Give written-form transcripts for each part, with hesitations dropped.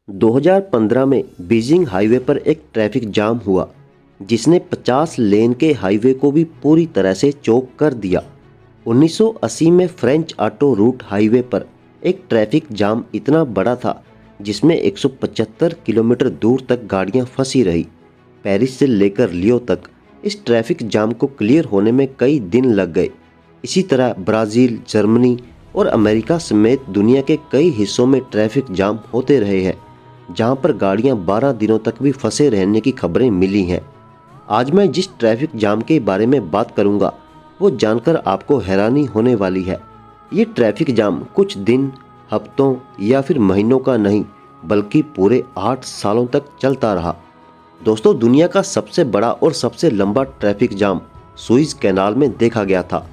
2015 में Beijing highway पर एक ट्रैफिक जाम हुआ जिसने 50 लेन के हाईवे को भी पूरी तरह से चौक कर दिया। 1980 में फ्रेंच ऑटो रूट हाईवे पर एक ट्रैफिक जाम इतना बड़ा था जिसमें 175 किलोमीटर दूर तक गाड़ियां फंसी रही। पेरिस से लेकर लियो तक इस ट्रैफिक जाम को क्लियर होने में कई दिन लग गए। इसी तरह ब्राज़ील, जर्मनी और अमेरिका समेत दुनिया के कई हिस्सों में ट्रैफिक जाम होते रहे हैं, जहां पर गाड़ियां 12 दिनों तक भी फंसे रहने की खबरें मिली हैं। आज मैं जिस ट्रैफिक जाम के बारे में बात करूंगा वो जानकर आपको हैरानी होने वाली है। ये ट्रैफिक जाम कुछ दिन, हफ्तों या फिर महीनों का नहीं बल्कि पूरे 8 सालों तक चलता रहा। दोस्तों, दुनिया का सबसे बड़ा और सबसे लंबा ट्रैफिक जाम सुएज कैनाल में देखा गया था,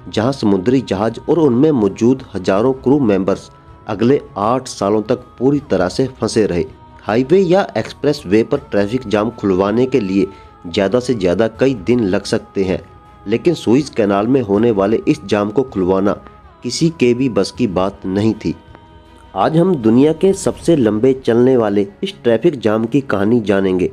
जहां समुद्री जहाज और उनमें मौजूद हजारों क्रू मेंबर्स अगले 8 सालों तक पूरी तरह से फंसे रहे। हाईवे या एक्सप्रेस वे पर ट्रैफिक जाम खुलवाने के लिए ज़्यादा से ज़्यादा कई दिन लग सकते हैं, लेकिन सुएज कैनाल में होने वाले इस जाम को खुलवाना किसी के भी बस की बात नहीं थी। आज हम दुनिया के सबसे लंबे चलने वाले इस ट्रैफिक जाम की कहानी जानेंगे।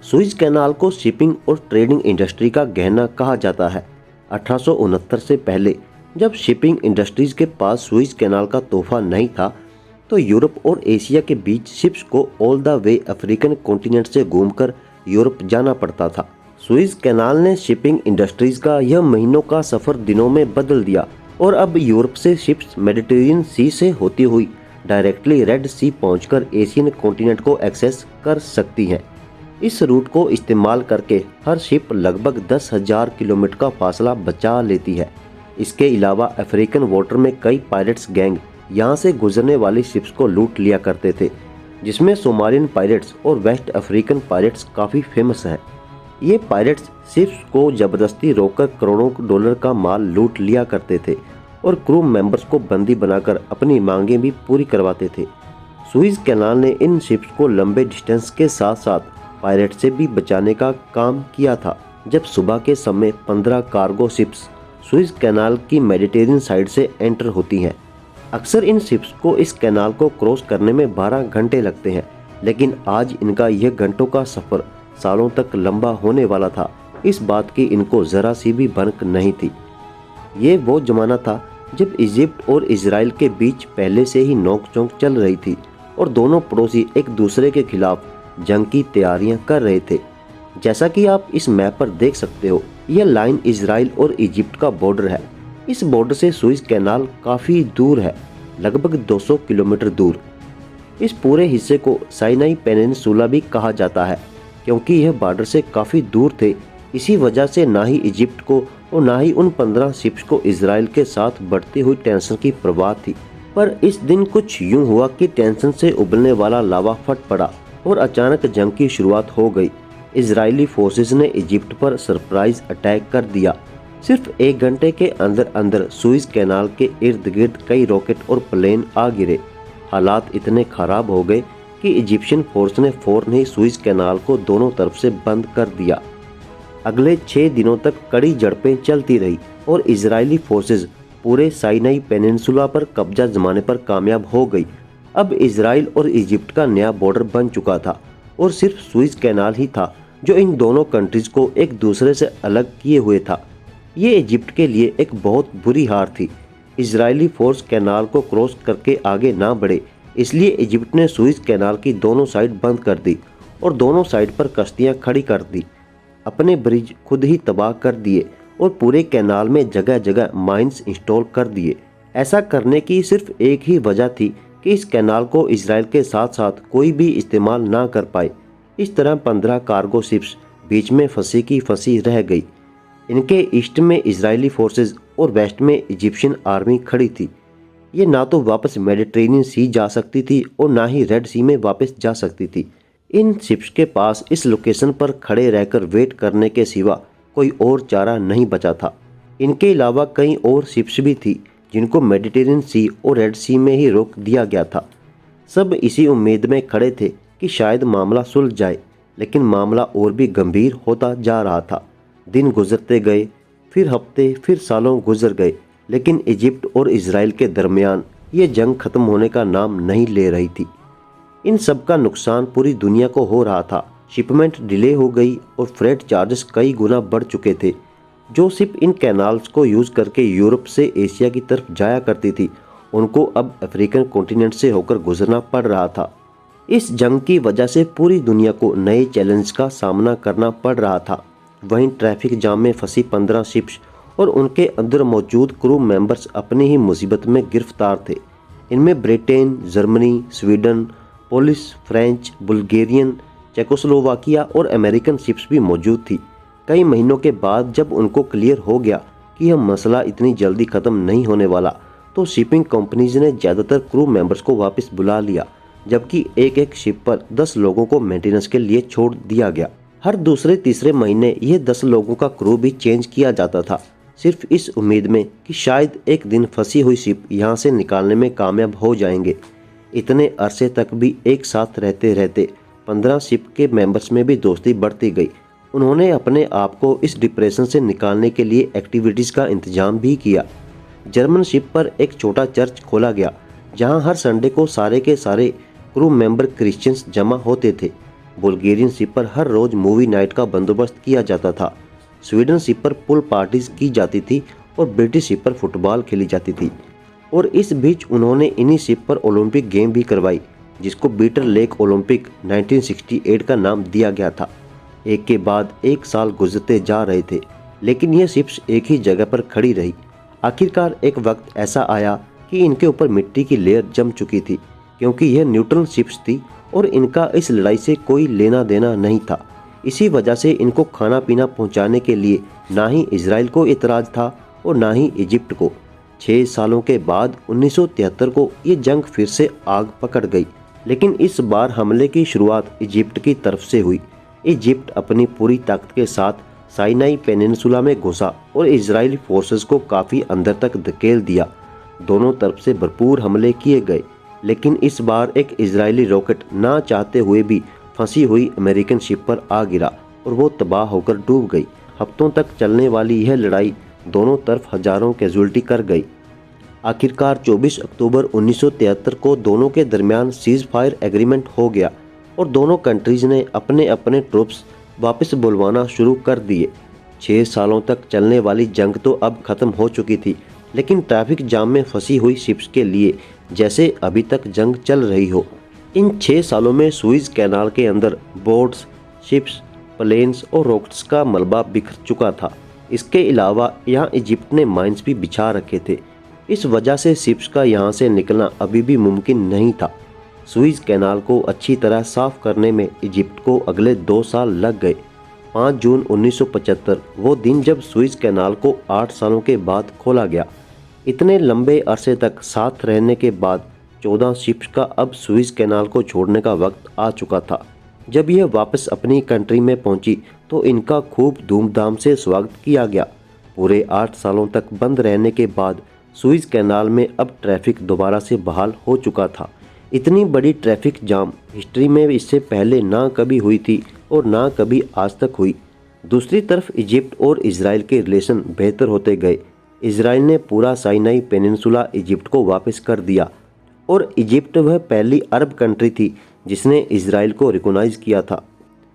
सुएज कैनाल को शिपिंग और ट्रेडिंग इंडस्ट्री का गहना कहा जाता है। 1869 से पहले जब शिपिंग इंडस्ट्रीज के पास सुएज कैनाल का तोहफा नहीं था, तो यूरोप और एशिया के बीच शिप्स को all the way African continent से घूमकर यूरोप जाना पड़ता था। सुएज कैनाल ने शिपिंग इंडस्ट्रीज का यह महीनों का सफर दिनों में बदल दिया और अब यूरोप से शिप्स मेडिटेरेनियन सी से होती हुई डायरेक्टली रेड सी पहुंचकर एशियन कॉन्टिनेंट को एक्सेस कर सकती हैं। इस रूट को इस्तेमाल करके हर शिप लगभग 10,000 किलोमीटर का फासला बचा लेती है। इसके अलावा अफ्रीकन वाटर में कई पायरेट्स गैंग यहाँ से गुजरने वाली शिप्स को लूट लिया करते थे, जिसमें सोमालियन पायरेट्स और वेस्ट अफ्रीकन पायरेट्स काफ़ी फेमस हैं। ये पायरेट्स शिप्स को ज़बरदस्ती रोककर करोड़ों डॉलर का माल लूट लिया करते थे और क्रू मेंबर्स को बंदी बनाकर अपनी मांगें भी पूरी करवाते थे। सुएज कैनाल ने इन शिप्स को लंबे डिस्टेंस के साथ साथ पायरेट से भी बचाने का काम किया था। जब सुबह के समय 15 कार्गो शिप्स सुएज कैनाल की मेडिटेरेनियन साइड से एंटर होती हैं। अक्सर इन शिप्स को इस कैनाल को क्रॉस करने में 12 घंटे लगते हैं, लेकिन आज इनका यह घंटों का सफ़र सालों तक लंबा होने वाला था। इस बात की इनको ज़रा सी भी भनक नहीं थी। ये वो ज़माना था जब इजिप्ट और इजराइल के बीच पहले से ही नोक-झोंक चल रही थी और दोनों पड़ोसी एक दूसरे के खिलाफ जंग की तैयारियां कर रहे थे। जैसा कि आप इस मैप पर देख सकते हो, यह लाइन इजराइल और इजिप्ट का बॉर्डर है। इस बॉर्डर से सुएज कैनाल काफ़ी दूर है, लगभग 200 किलोमीटर दूर। इस पूरे हिस्से को साइनाई पेनिनसुला भी कहा जाता है, क्योंकि यह बॉर्डर से काफ़ी दूर थे। इसी वजह से ना ही इजिप्ट को और ना ही उन 15 शिप्स को इजराइल के साथ बढ़ती हुई टेंशन की परवाह थी। पर इस दिन कुछ यूं हुआ कि टेंशन से उबलने वाला लावा फट पड़ा और अचानक जंग की शुरुआत हो गई। इजरायली फोर्सेस ने इजिप्ट पर सरप्राइज अटैक कर दिया। सिर्फ 1 घंटे के अंदर अंदर सुएज कैनाल के इर्द गिर्द कई रॉकेट और प्लेन आ गिरे। हालात इतने खराब हो गए कि इजिप्शियन फोर्स ने फौरन ही सुएज कैनाल को दोनों तरफ से बंद कर दिया। अगले 6 दिनों तक कड़ी झड़पें चलती रही और इजरायली फोर्सेस पूरे साइनाई पेनिनसुला पर कब्जा जमाने पर कामयाब हो गई। अब इजराइल और इजिप्ट का नया बॉर्डर बन चुका था और सिर्फ सुएज कैनाल ही था जो इन दोनों कंट्रीज को एक दूसरे से अलग किए हुए था। ये इजिप्ट के लिए एक बहुत बुरी हार थी। इजरायली फोर्स कैनाल को क्रॉस करके आगे ना बढ़े, इसलिए इजिप्ट ने सुएज कैनाल की दोनों साइड बंद कर दी और दोनों साइड पर कश्तियां खड़ी कर दी। अपने ब्रिज खुद ही तबाह कर दिए और पूरे कैनाल में जगह जगह माइंस इंस्टॉल कर दिए। ऐसा करने की सिर्फ एक ही वजह थी कि इस कैनाल को इजराइल के साथ साथ कोई भी इस्तेमाल ना कर पाए। इस तरह 15 कार्गो शिप्स बीच में फंसी की फंसी रह गई। इनके ईस्ट में इजरायली फोर्सेस और वेस्ट में इजिप्शियन आर्मी खड़ी थी। ये ना तो वापस मेडिटेरेनियन सी जा सकती थी और ना ही रेड सी में वापस जा सकती थी। इन शिप्स के पास इस लोकेशन पर खड़े रहकर वेट करने के सिवा कोई और चारा नहीं बचा था। इनके अलावा कई और शिप्स भी थी जिनको मेडिटेरेनियन सी और रेड सी में ही रोक दिया गया था। सब इसी उम्मीद में खड़े थे कि शायद मामला सुलझ जाए, लेकिन मामला और भी गंभीर होता जा रहा था। दिन गुजरते गए, फिर हफ्ते, फिर सालों गुजर गए, लेकिन इजिप्ट और इजराइल के दरमियान ये जंग खत्म होने का नाम नहीं ले रही थी। इन सब का नुकसान पूरी दुनिया को हो रहा था। शिपमेंट डिले हो गई और फ्रेट चार्जेस कई गुना बढ़ चुके थे। जो शिप इन कैनाल्स को यूज़ करके यूरोप से एशिया की तरफ जाया करती थी, उनको अब अफ्रीकन कॉन्टिनेंट से होकर गुजरना पड़ रहा था। इस जंग की वजह से पूरी दुनिया को नए चैलेंज का सामना करना पड़ रहा था। वहीं ट्रैफिक जाम में फंसी 15 शिप्स और उनके अंदर मौजूद क्रू मेंबर्स अपनी ही मुसीबत में गिरफ्तार थे। इनमें Britain, Germany, Sweden, Polish, French, Bulgarian, Czechoslovakia और अमेरिकन शिप्स भी मौजूद थी। कई महीनों के बाद जब उनको क्लियर हो गया कि यह मसला इतनी जल्दी ख़त्म नहीं होने वाला, तो शिपिंग कंपनीज ने ज़्यादातर क्रू मेंबर्स को वापस बुला लिया, जबकि एक एक शिप पर 10 लोगों को मेंटेनेंस के लिए छोड़ दिया गया। हर दूसरे तीसरे महीने ये 10 लोगों का क्रू भी चेंज किया जाता था, सिर्फ इस उम्मीद में कि शायद एक दिन फंसी हुई शिप यहाँ से निकालने में कामयाब हो जाएंगे। इतने अरसे तक भी एक साथ रहते रहते 15 शिप के मेंबर्स में भी दोस्ती बढ़ती गई। उन्होंने अपने आप को इस डिप्रेशन से निकालने के लिए एक्टिविटीज़ का इंतजाम भी किया। जर्मन शिप पर एक छोटा चर्च खोला गया, जहां हर संडे को सारे के सारे क्रू मेंबर क्रिश्चियंस जमा होते थे। बुल्गेरियन शिप पर हर रोज़ मूवी नाइट का बंदोबस्त किया जाता था। स्वीडन शिप पर पूल पार्टीज की जाती थी और ब्रिटिश शिप पर फुटबॉल खेली जाती थी। और इस बीच उन्होंने इन्हीं शिप पर ओलंपिक गेम भी करवाई, जिसको बीटर लेक ओलंपिक 1968 का नाम दिया गया था। एक के बाद एक साल गुजरते जा रहे थे, लेकिन ये शिप्स एक ही जगह पर खड़ी रही। आखिरकार एक वक्त ऐसा आया कि इनके ऊपर मिट्टी की लेयर जम चुकी थी, क्योंकि यह न्यूट्रल शिप्स थी और इनका इस लड़ाई से कोई लेना देना नहीं था। इसी वजह से इनको खाना पीना पहुंचाने के लिए ना ही इजराइल को इतराज़ था और ना ही इजिप्ट को। 6 सालों के बाद 1973 को ये जंग फिर से आग पकड़ गई, लेकिन इस बार हमले की शुरुआत इजिप्ट की तरफ से हुई। इजिप्ट अपनी पूरी ताकत के साथ साइनाई पेनिनसुला में घुसा और इजरायली फोर्सेस को काफ़ी अंदर तक धकेल दिया। दोनों तरफ से भरपूर हमले किए गए, लेकिन इस बार एक इजरायली रॉकेट ना चाहते हुए भी फंसी हुई अमेरिकन शिप पर आ गिरा और वो तबाह होकर डूब गई। हफ्तों तक चलने वाली यह लड़ाई दोनों तरफ हजारों कैजुअल्टी कर गई। आखिरकार 24 अक्टूबर 1973 को दोनों के दरमियान सीज फायर एग्रीमेंट हो गया और दोनों कंट्रीज ने अपने अपने ट्रूप्स वापस बुलवाना शुरू कर दिए। 6 सालों तक चलने वाली जंग तो अब ख़त्म हो चुकी थी, लेकिन ट्रैफिक जाम में फंसी हुई शिप्स के लिए जैसे अभी तक जंग चल रही हो। इन 6 सालों में सुइज कैनाल के अंदर बोट्स, शिप्स, प्लेन्स और रॉकेट्स का मलबा बिखर चुका था। इसके अलावा यहाँ इजिप्ट ने माइंस भी बिछा रखे थे। इस वजह से शिप्स का यहाँ से निकलना अभी भी मुमकिन नहीं था। सुइज कैनाल को अच्छी तरह साफ करने में इजिप्ट को अगले 2 साल लग गए। 5 जून 1975 वो दिन जब सुइज कैनाल को 8 सालों के बाद खोला गया। इतने लंबे अरसे तक साथ रहने के बाद 14 शिप्स का अब सुइज कैनाल को छोड़ने का वक्त आ चुका था। जब यह वापस अपनी कंट्री में पहुंची तो इनका खूब धूमधाम से स्वागत किया गया। पूरे 8 सालों तक बंद रहने के बाद सुइज कैनाल में अब ट्रैफिक दोबारा से बहाल हो चुका था। इतनी बड़ी ट्रैफिक जाम हिस्ट्री में इससे पहले ना कभी हुई थी और ना कभी आज तक हुई। दूसरी तरफ इजिप्ट और इजराइल के रिलेशन बेहतर होते गए। इजराइल ने पूरा साइनाई पेनिनसुला इजिप्ट को वापस कर दिया और इजिप्ट वह पहली अरब कंट्री थी जिसने इजराइल को रिकॉग्नाइज किया था।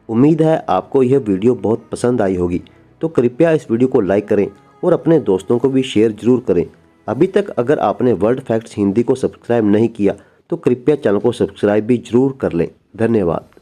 उम्मीद है आपको यह वीडियो बहुत पसंद आई होगी, तो कृपया इस वीडियो को लाइक करें और अपने दोस्तों को भी शेयर जरूर करें। अभी तक अगर आपने वर्ल्ड फैक्ट्स हिंदी को सब्सक्राइब नहीं किया तो कृपया चैनल को सब्सक्राइब भी जरूर कर लें। धन्यवाद।